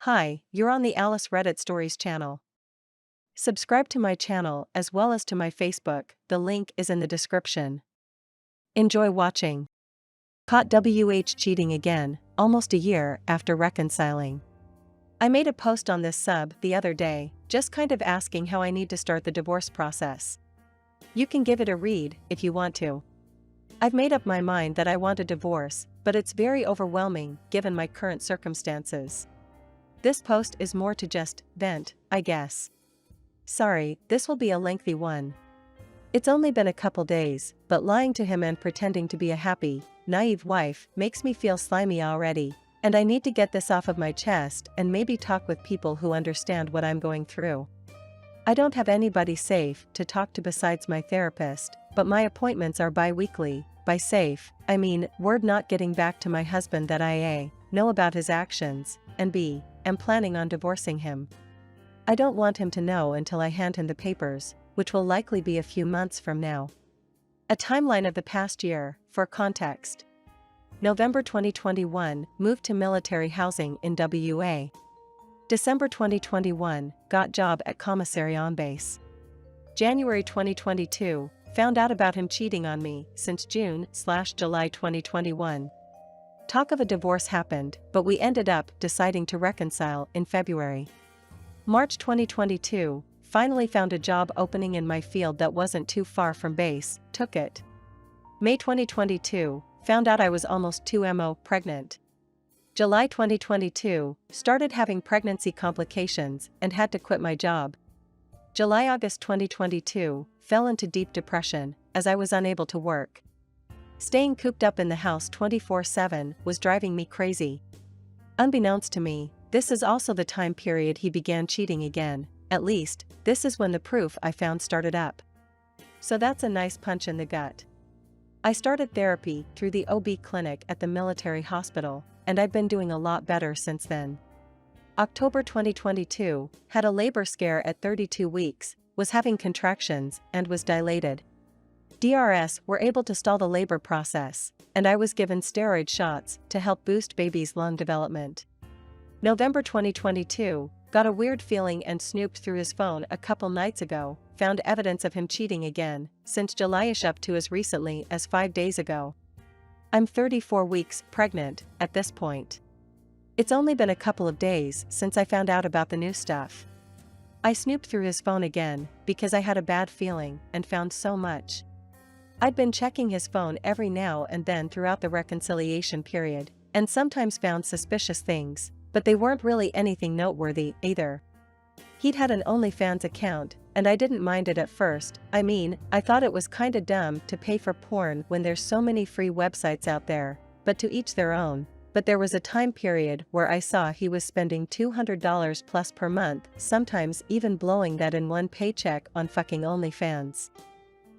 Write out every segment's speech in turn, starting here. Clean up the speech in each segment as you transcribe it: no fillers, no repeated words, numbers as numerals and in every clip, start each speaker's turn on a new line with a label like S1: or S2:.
S1: Hi, you're on the Alice Reddit Stories channel. Subscribe to my channel as well as to my Facebook, the link is in the description. Enjoy watching. Caught WH cheating again, almost a year after reconciling. I made a post on this sub the other day, just kind of asking how I need to start the divorce process. You can give it a read if you want to. I've made up my mind that I want a divorce, but it's very overwhelming given my current circumstances. This post is more to just vent, I guess. Sorry, this will be a lengthy one. It's only been a couple days, but lying to him and pretending to be a happy, naive wife makes me feel slimy already, and I need to get this off of my chest and maybe talk with people who understand what I'm going through. I don't have anybody safe to talk to besides my therapist, but my appointments are bi-weekly. By safe, I mean word not getting back to my husband that I A, know about his actions, and B, am planning on divorcing him. I don't want him to know until I hand him the papers, which will likely be a few months from now. A timeline of the past year, for context. November 2021, moved to military housing in WA. December 2021, got job at commissary on base. January 2022, found out about him cheating on me since June/July 2021. Talk of a divorce happened, but we ended up deciding to reconcile in February. March 2022, finally found a job opening in my field that wasn't too far from base, took it. May 2022, found out I was almost 2mo pregnant. July 2022, started having pregnancy complications and had to quit my job. July-August 2022, fell into deep depression as I was unable to work. Staying cooped up in the house 24/7 was driving me crazy. Unbeknownst to me, this is also the time period he began cheating again, at least, this is when the proof I found started up. So that's a nice punch in the gut. I started therapy through the OB clinic at the military hospital, and I've been doing a lot better since then. October 2022, had a labor scare at 32 weeks, was having contractions, and was dilated. DRS were able to stall the labor process, and I was given steroid shots to help boost baby's lung development. November 2022, got a weird feeling and snooped through his phone a couple nights ago, found evidence of him cheating again, since July-ish up to as recently as 5 days ago. I'm 34 weeks pregnant at this point. It's only been a couple of days since I found out about the new stuff. I snooped through his phone again because I had a bad feeling and found so much. I'd been checking his phone every now and then throughout the reconciliation period, and sometimes found suspicious things, but they weren't really anything noteworthy either. He'd had an OnlyFans account, and I didn't mind it at first. I mean, I thought it was kinda dumb to pay for porn when there's so many free websites out there, but to each their own. But there was a time period where I saw he was spending $200 plus per month, sometimes even blowing that in one paycheck on fucking OnlyFans.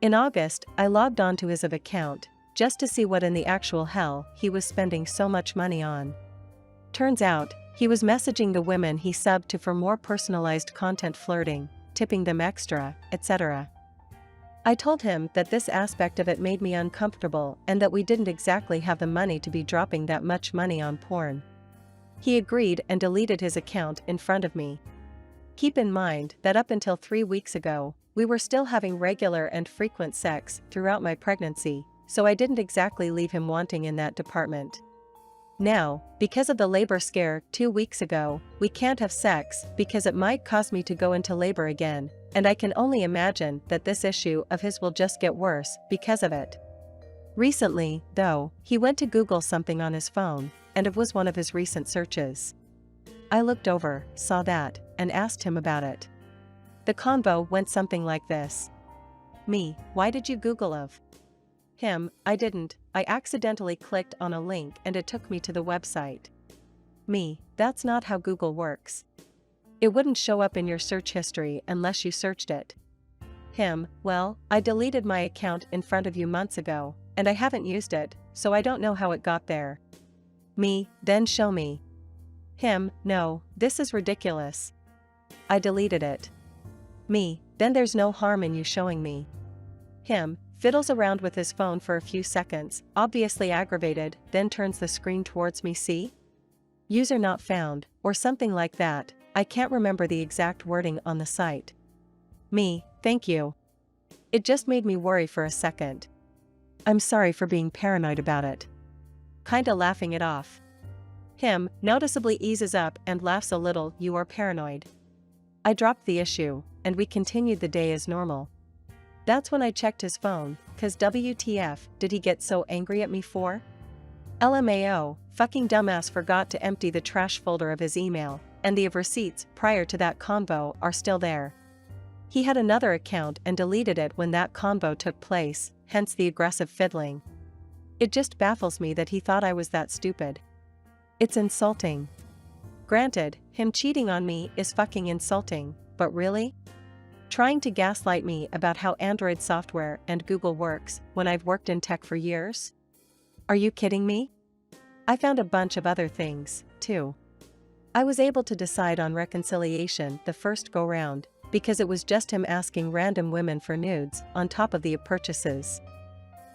S1: In August, I logged on to his account, just to see what in the actual hell he was spending so much money on. Turns out, he was messaging the women he subbed to for more personalized content, flirting, tipping them extra, etc. I told him that this aspect of it made me uncomfortable and that we didn't exactly have the money to be dropping that much money on porn. He agreed and deleted his account in front of me. Keep in mind that up until 3 weeks ago, we were still having regular and frequent sex throughout my pregnancy, so I didn't exactly leave him wanting in that department. Now, because of the labor scare 2 weeks ago, we can't have sex because it might cause me to go into labor again, and I can only imagine that this issue of his will just get worse because of it. Recently, though, he went to Google something on his phone, and it was one of his recent searches. I looked over, saw that, and asked him about it. The convo went something like this. Me, why did you Google of? Him, I didn't, I accidentally clicked on a link and it took me to the website. Me, that's not how Google works. It wouldn't show up in your search history unless you searched it. Him, well, I deleted my account in front of you months ago, and I haven't used it, so I don't know how it got there. Me, then show me. Him, no, this is ridiculous. I deleted it. Me, then there's no harm in you showing me. Him, fiddles around with his phone for a few seconds, obviously aggravated, then turns the screen towards me. See? User not found, or something like that. I can't remember the exact wording on the site. Me, thank you. It just made me worry for a second. I'm sorry for being paranoid about it. Kinda laughing it off. Him, noticeably eases up and laughs a little. You are paranoid. I dropped the issue, and we continued the day as normal. That's when I checked his phone, cause WTF did he get so angry at me for? LMAO, fucking dumbass forgot to empty the trash folder of his email, and the receipts prior to that convo are still there. He had another account and deleted it when that convo took place, hence the aggressive fiddling. It just baffles me that he thought I was that stupid. It's insulting. Granted, him cheating on me is fucking insulting, but really? Trying to gaslight me about how Android software and Google works when I've worked in tech for years? Are you kidding me? I found a bunch of other things, too. I was able to decide on reconciliation the first go-round, because it was just him asking random women for nudes on top of the purchases.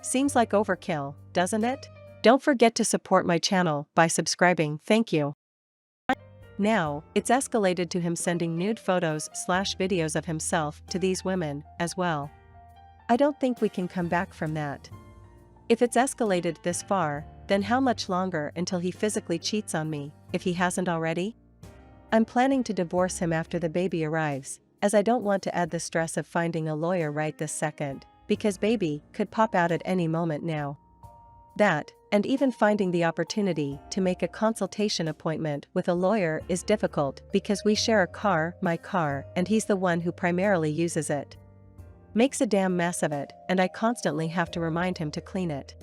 S1: Seems like overkill, doesn't it? Don't forget to support my channel by subscribing, thank you. Now, it's escalated to him sending nude photos/videos of himself to these women, as well. I don't think we can come back from that. If it's escalated this far, then how much longer until he physically cheats on me, if he hasn't already? I'm planning to divorce him after the baby arrives, as I don't want to add the stress of finding a lawyer right this second, because baby could pop out at any moment now. That, and even finding the opportunity to make a consultation appointment with a lawyer is difficult because we share a car, my car, and he's the one who primarily uses it. Makes a damn mess of it, and I constantly have to remind him to clean it.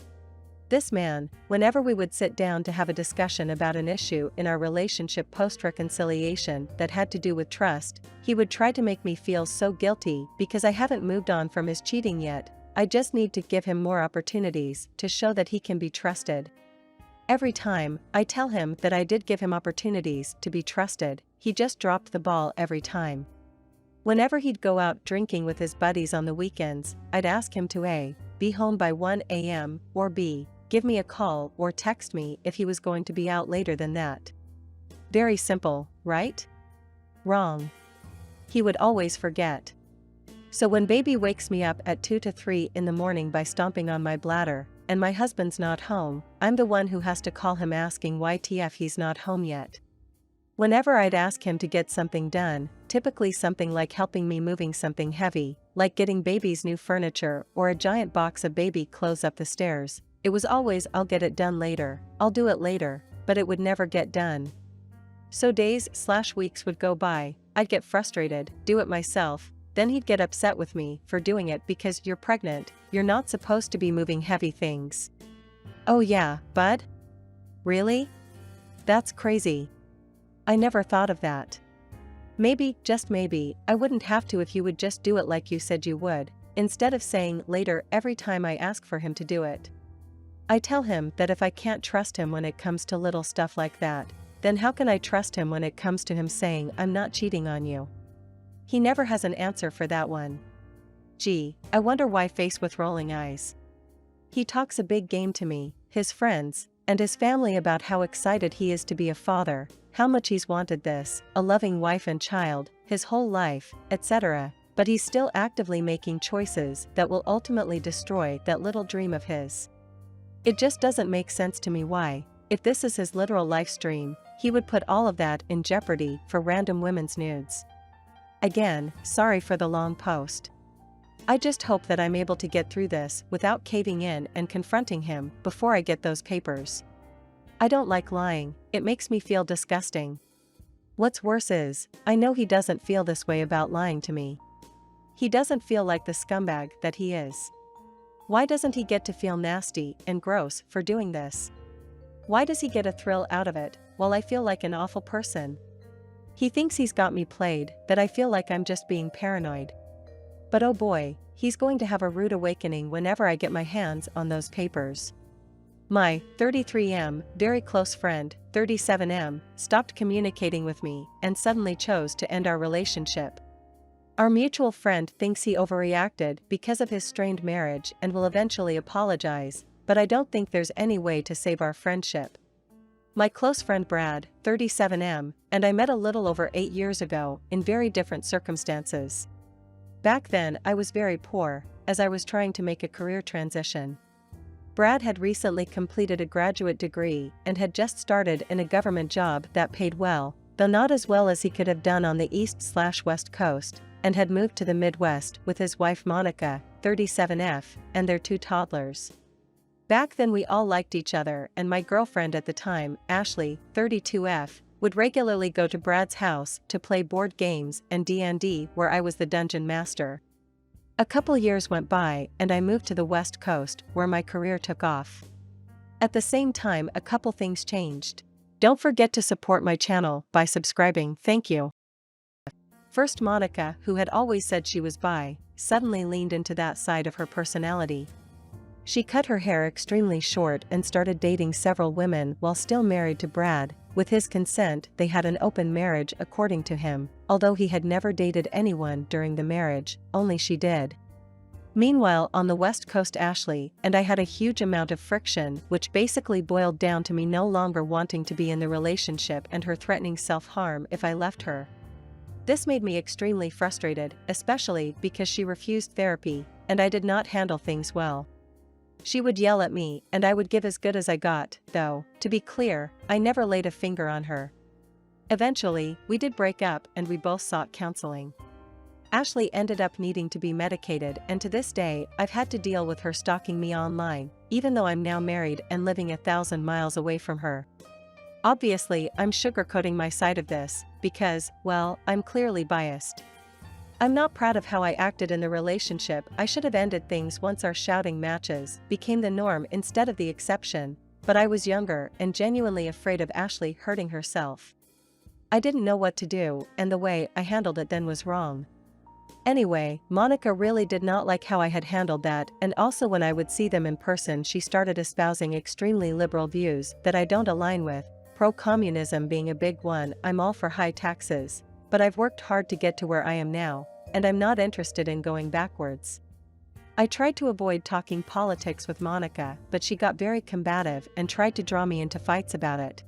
S1: This man, whenever we would sit down to have a discussion about an issue in our relationship post-reconciliation that had to do with trust, he would try to make me feel so guilty because I haven't moved on from his cheating yet. I just need to give him more opportunities to show that he can be trusted. Every time I tell him that I did give him opportunities to be trusted, he just dropped the ball every time. Whenever he'd go out drinking with his buddies on the weekends, I'd ask him to A, be home by 1 a.m., or B, give me a call or text me if he was going to be out later than that. Very simple, right? Wrong. He would always forget. So when baby wakes me up at 2 to 3 in the morning by stomping on my bladder, and my husband's not home, I'm the one who has to call him asking why TF he's not home yet. Whenever I'd ask him to get something done, typically something like helping me moving something heavy, like getting baby's new furniture or a giant box of baby clothes up the stairs, it was always I'll get it done later, I'll do it later, but it would never get done. So days/weeks would go by, I'd get frustrated, do it myself, then he'd get upset with me for doing it because you're pregnant, you're not supposed to be moving heavy things. Oh yeah, bud? Really? That's crazy. I never thought of that. Maybe, just maybe, I wouldn't have to if you would just do it like you said you would, instead of saying later every time I ask for him to do it. I tell him that if I can't trust him when it comes to little stuff like that, then how can I trust him when it comes to him saying I'm not cheating on you? He never has an answer for that one. Gee, I wonder why face with rolling eyes. He talks a big game to me, his friends, and his family about how excited he is to be a father, how much he's wanted this, a loving wife and child, his whole life, etc., but he's still actively making choices that will ultimately destroy that little dream of his. It just doesn't make sense to me why, if this is his literal life stream, he would put all of that in jeopardy for random women's nudes. Again, sorry for the long post. I just hope that I'm able to get through this without caving in and confronting him before I get those papers. I don't like lying, it makes me feel disgusting. What's worse is, I know he doesn't feel this way about lying to me. He doesn't feel like the scumbag that he is. Why doesn't he get to feel nasty and gross for doing this? Why does he get a thrill out of it, while I feel like an awful person? He thinks he's got me played, that I feel like I'm just being paranoid. But oh boy, he's going to have a rude awakening whenever I get my hands on those papers. My 33M, very close friend, 37M, stopped communicating with me and suddenly chose to end our relationship. Our mutual friend thinks he overreacted because of his strained marriage and will eventually apologize, but I don't think there's any way to save our friendship. My close friend Brad, 37M, and I met a little over 8 years ago, in very different circumstances. Back then I was very poor, as I was trying to make a career transition. Brad had recently completed a graduate degree and had just started in a government job that paid well, though not as well as he could have done on the East/West Coast, and had moved to the Midwest with his wife Monica, 37F, and their 2 toddlers. Back then we all liked each other, and my girlfriend at the time, Ashley, 32F, would regularly go to Brad's house to play board games and D&D, where I was the dungeon master. A couple years went by and I moved to the West Coast, where my career took off. At the same time, a couple things changed. Don't forget to support my channel by subscribing, thank you. First, Monica, who had always said she was bi, suddenly leaned into that side of her personality. She cut her hair extremely short and started dating several women while still married to Brad. With his consent, they had an open marriage according to him, although he had never dated anyone during the marriage, only she did. Meanwhile, on the West Coast, Ashley and I had a huge amount of friction, which basically boiled down to me no longer wanting to be in the relationship and her threatening self-harm if I left her. This made me extremely frustrated, especially because she refused therapy, and I did not handle things well. She would yell at me, and I would give as good as I got, though, to be clear, I never laid a finger on her. Eventually, we did break up and we both sought counseling. Ashley ended up needing to be medicated, and to this day, I've had to deal with her stalking me online, even though I'm now married and living 1,000 miles away from her. Obviously, I'm sugarcoating my side of this, because, well, I'm clearly biased. I'm not proud of how I acted in the relationship. I should have ended things once our shouting matches became the norm instead of the exception, but I was younger and genuinely afraid of Ashley hurting herself. I didn't know what to do, and the way I handled it then was wrong. Anyway, Monica really did not like how I had handled that, and also when I would see them in person she started espousing extremely liberal views that I don't align with, pro-communism being a big one. I'm all for high taxes, but I've worked hard to get to where I am now, and I'm not interested in going backwards. I tried to avoid talking politics with Monica, but she got very combative and tried to draw me into fights about it.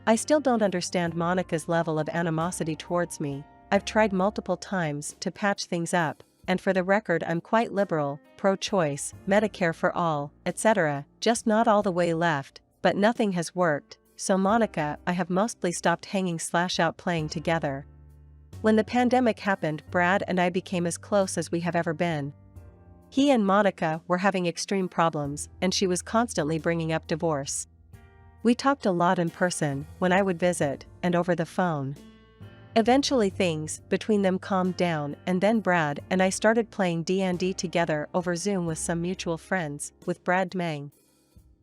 S1: I still don't understand Monica's level of animosity towards me. I've tried multiple times to patch things up, and for the record I'm quite liberal, pro-choice, Medicare for all, etc., just not all the way left, but nothing has worked, so Monica, I have mostly stopped hanging/out playing together. When the pandemic happened, Brad and I became as close as we have ever been. He and Monica were having extreme problems, and she was constantly bringing up divorce. We talked a lot in person, when I would visit, and over the phone. Eventually things between them calmed down, and then Brad and I started playing D&D together over Zoom with some mutual friends, with Brad Mang.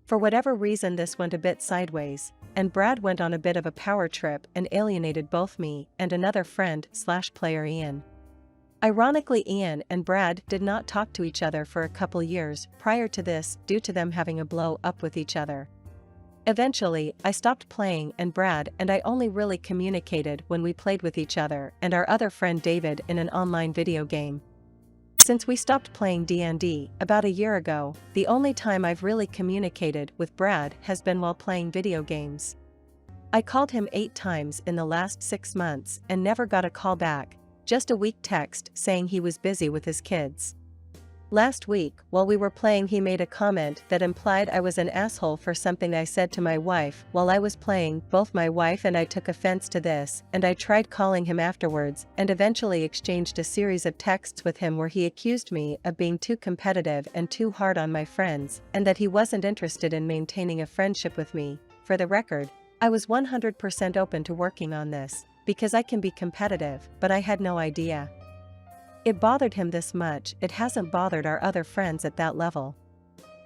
S1: For whatever reason this went a bit sideways, and Brad went on a bit of a power trip and alienated both me and another friend/player Ian. Ironically, Ian and Brad did not talk to each other for a couple years prior to this due to them having a blow up with each other. Eventually, I stopped playing and Brad and I only really communicated when we played with each other and our other friend David in an online video game. Since we stopped playing D&D about a year ago, the only time I've really communicated with Brad has been while playing video games. I called him 8 times in the last 6 months and never got a call back, just a weak text saying he was busy with his kids. Last week, while we were playing, he made a comment that implied I was an asshole for something I said to my wife while I was playing. Both my wife and I took offense to this, and I tried calling him afterwards and eventually exchanged a series of texts with him where he accused me of being too competitive and too hard on my friends, and that he wasn't interested in maintaining a friendship with me. For the record, I was 100% open to working on this, because I can be competitive, but I had no idea it bothered him this much. It hasn't bothered our other friends at that level.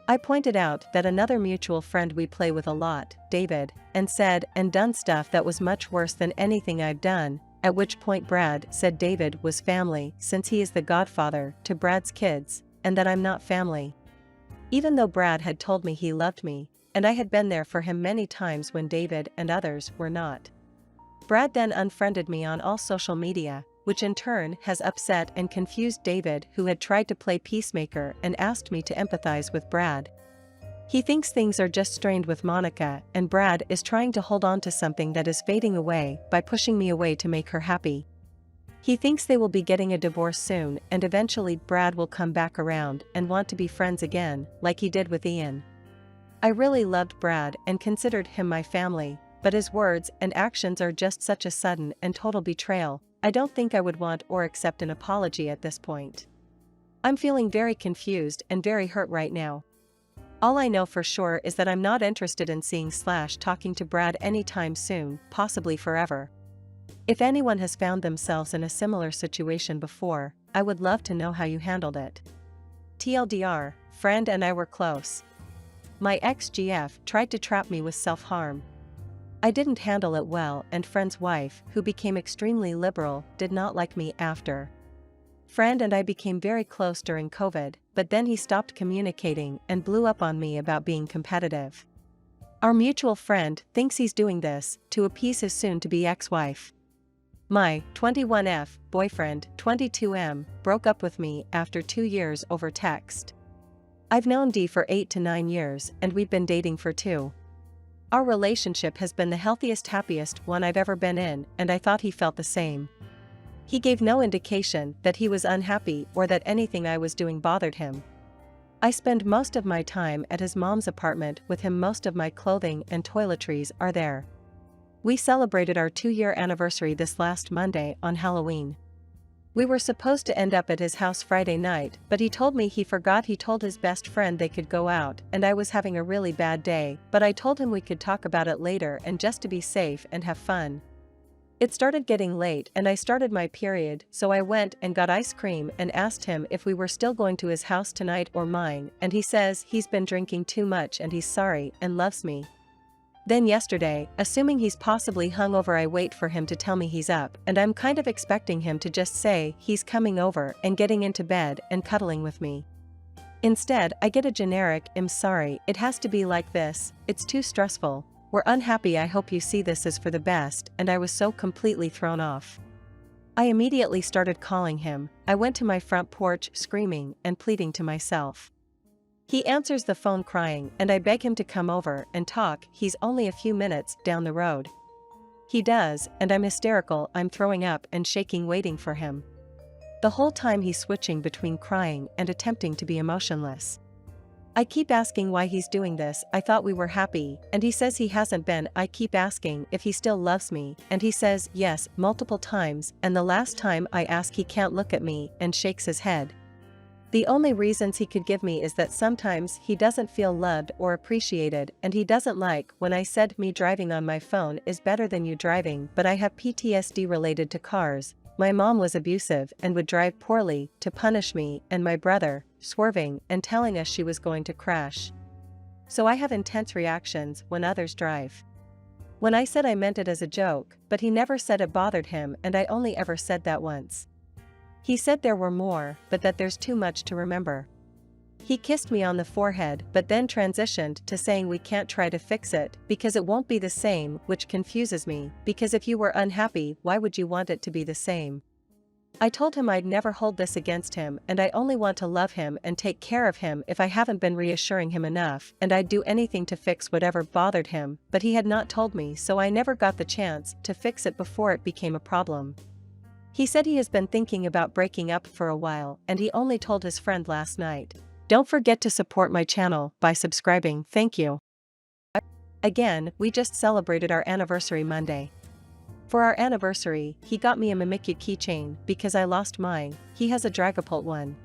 S1: I pointed out that another mutual friend we play with a lot, David, and said and done stuff that was much worse than anything I've done, at which point Brad said David was family since he is the godfather to Brad's kids, and that I'm not family. Even though Brad had told me he loved me, and I had been there for him many times when David and others were not. Brad then unfriended me on all social media, which in turn has upset and confused David, who had tried to play peacemaker and asked me to empathize with Brad. He thinks things are just strained with Monica, and Brad is trying to hold on to something that is fading away by pushing me away to make her happy. He thinks they will be getting a divorce soon, and eventually Brad will come back around and want to be friends again, like he did with Ian. I really loved Brad and considered him my family, but his words and actions are just such a sudden and total betrayal. I don't think I would want or accept an apology at this point. I'm feeling very confused and very hurt right now. All I know for sure is that I'm not interested in seeing / talking to Brad anytime soon, possibly forever. If anyone has found themselves in a similar situation before, I would love to know how you handled it. TLDR, friend and I were close. My ex-GF tried to trap me with self-harm. I didn't handle it well, and friend's wife, who became extremely liberal, did not like me after. Friend and I became very close during COVID, but then he stopped communicating and blew up on me about being competitive. Our mutual friend thinks he's doing this to appease his soon-to-be ex-wife. My 21F boyfriend, 22M, broke up with me after 2 years over text. I've known D for 8 to 9 years, and we've been dating for 2. Our relationship has been the healthiest, happiest one I've ever been in, and I thought he felt the same. He gave no indication that he was unhappy or that anything I was doing bothered him. I spend most of my time at his mom's apartment with him. Most of my clothing and toiletries are there. We celebrated our 2-year anniversary this last Monday on Halloween. We were supposed to end up at his house Friday night, but he told me he forgot. He told his best friend they could go out, and I was having a really bad day, but I told him we could talk about it later and just to be safe and have fun. It started getting late and I started my period, so I went and got ice cream and asked him if we were still going to his house tonight or mine, and he says he's been drinking too much and he's sorry and loves me. Then yesterday, assuming he's possibly hungover, I wait for him to tell me he's up, and I'm kind of expecting him to just say he's coming over and getting into bed and cuddling with me. Instead, I get a generic "I'm sorry, it has to be like this, it's too stressful, we're unhappy, I hope you see this is for the best," and I was so completely thrown off. I immediately started calling him. I went to my front porch screaming and pleading to myself. He answers the phone crying, and I beg him to come over and talk. He's only a few minutes down the road. He does, and I'm hysterical. I'm throwing up and shaking waiting for him. The whole time he's switching between crying and attempting to be emotionless. I keep asking why he's doing this. I thought we were happy, and he says he hasn't been. I keep asking if he still loves me, and he says yes multiple times, and the last time I ask he can't look at me and shakes his head. The only reasons he could give me is that sometimes he doesn't feel loved or appreciated, and he doesn't like when I said me driving on my phone is better than you driving, but I have PTSD related to cars. My mom was abusive and would drive poorly to punish me and my brother, swerving and telling us she was going to crash. So I have intense reactions when others drive. When I said I meant it as a joke, but he never said it bothered him, and I only ever said that once. He said there were more, but that there's too much to remember. He kissed me on the forehead but then transitioned to saying we can't try to fix it because it won't be the same, which confuses me, because if you were unhappy, why would you want it to be the same? I told him I'd never hold this against him, and I only want to love him and take care of him if I haven't been reassuring him enough, and I'd do anything to fix whatever bothered him, but he had not told me, so I never got the chance to fix it before it became a problem. He said he has been thinking about breaking up for a while, and he only told his friend last night. Don't forget to support my channel by subscribing, thank you. Again, we just celebrated our anniversary Monday. For our anniversary, he got me a Mimikyu keychain because I lost mine. He has a Dragapult one.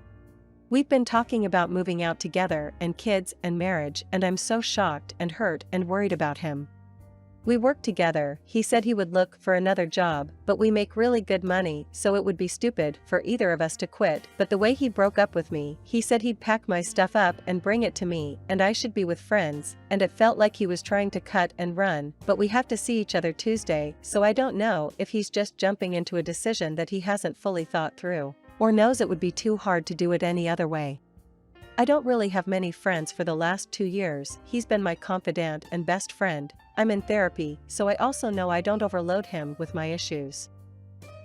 S1: We've been talking about moving out together and kids and marriage, and I'm so shocked and hurt and worried about him. We work together. He said he would look for another job, but we make really good money, so it would be stupid for either of us to quit. But the way he broke up with me, he said he'd pack my stuff up and bring it to me, and I should be with friends, and it felt like he was trying to cut and run, but we have to see each other Tuesday, so I don't know if he's just jumping into a decision that he hasn't fully thought through, or knows it would be too hard to do it any other way. I don't really have many friends for the last 2 years. He's been my confidant and best friend. I'm in therapy, so I also know I don't overload him with my issues.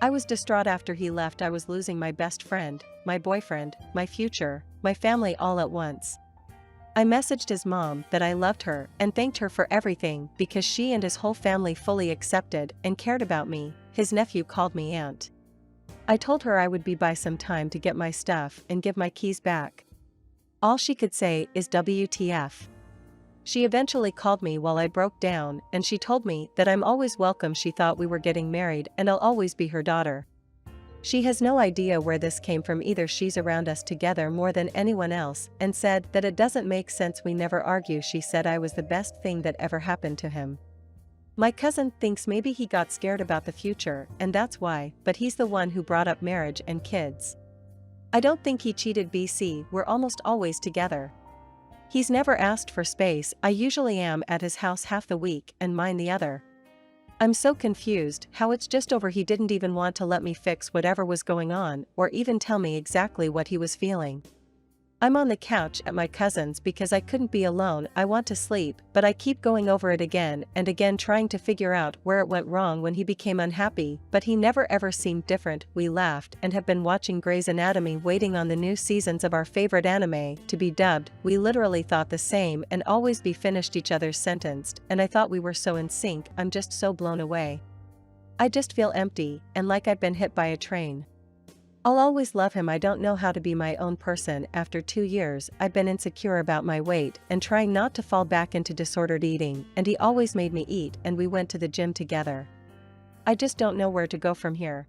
S1: I was distraught after he left. I was losing my best friend, my boyfriend, my future, my family all at once. I messaged his mom that I loved her and thanked her for everything because she and his whole family fully accepted and cared about me. His nephew called me aunt. I told her I would be by some time to get my stuff and give my keys back. All she could say is WTF. She eventually called me while I broke down and she told me that I'm always welcome. She thought we were getting married and I'll always be her daughter. She has no idea where this came from either. She's around us together more than anyone else and said that it doesn't make sense. We never argue. She said I was the best thing that ever happened to him. My cousin thinks maybe he got scared about the future and that's why, but he's the one who brought up marriage and kids. I don't think he cheated. BC, we're almost always together. He's never asked for space. I usually am at his house half the week and mine the other. I'm so confused how it's just over. He didn't even want to let me fix whatever was going on or even tell me exactly what he was feeling. I'm on the couch at my cousin's because I couldn't be alone. I want to sleep, but I keep going over it again and again trying to figure out where it went wrong when he became unhappy, but he never ever seemed different. We laughed and have been watching Grey's Anatomy, waiting on the new seasons of our favorite anime to be dubbed. We literally thought the same and always be finished each other's sentence, and I thought we were so in sync. I'm just so blown away. I just feel empty and like I've been hit by a train. I'll always love him. I don't know how to be my own person. After 2 years, I've been insecure about my weight and trying not to fall back into disordered eating, and he always made me eat and we went to the gym together. I just don't know where to go from here.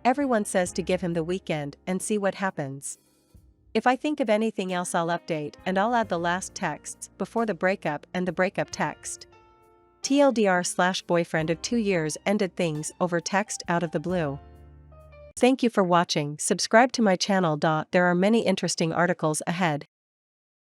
S1: Everyone says to give him the weekend and see what happens. If I think of anything else I'll update and I'll add the last texts before the breakup and the breakup text. TLDR/boyfriend of 2 years ended things over text out of the blue. Thank you for watching. Subscribe to my channel. There are many interesting articles ahead.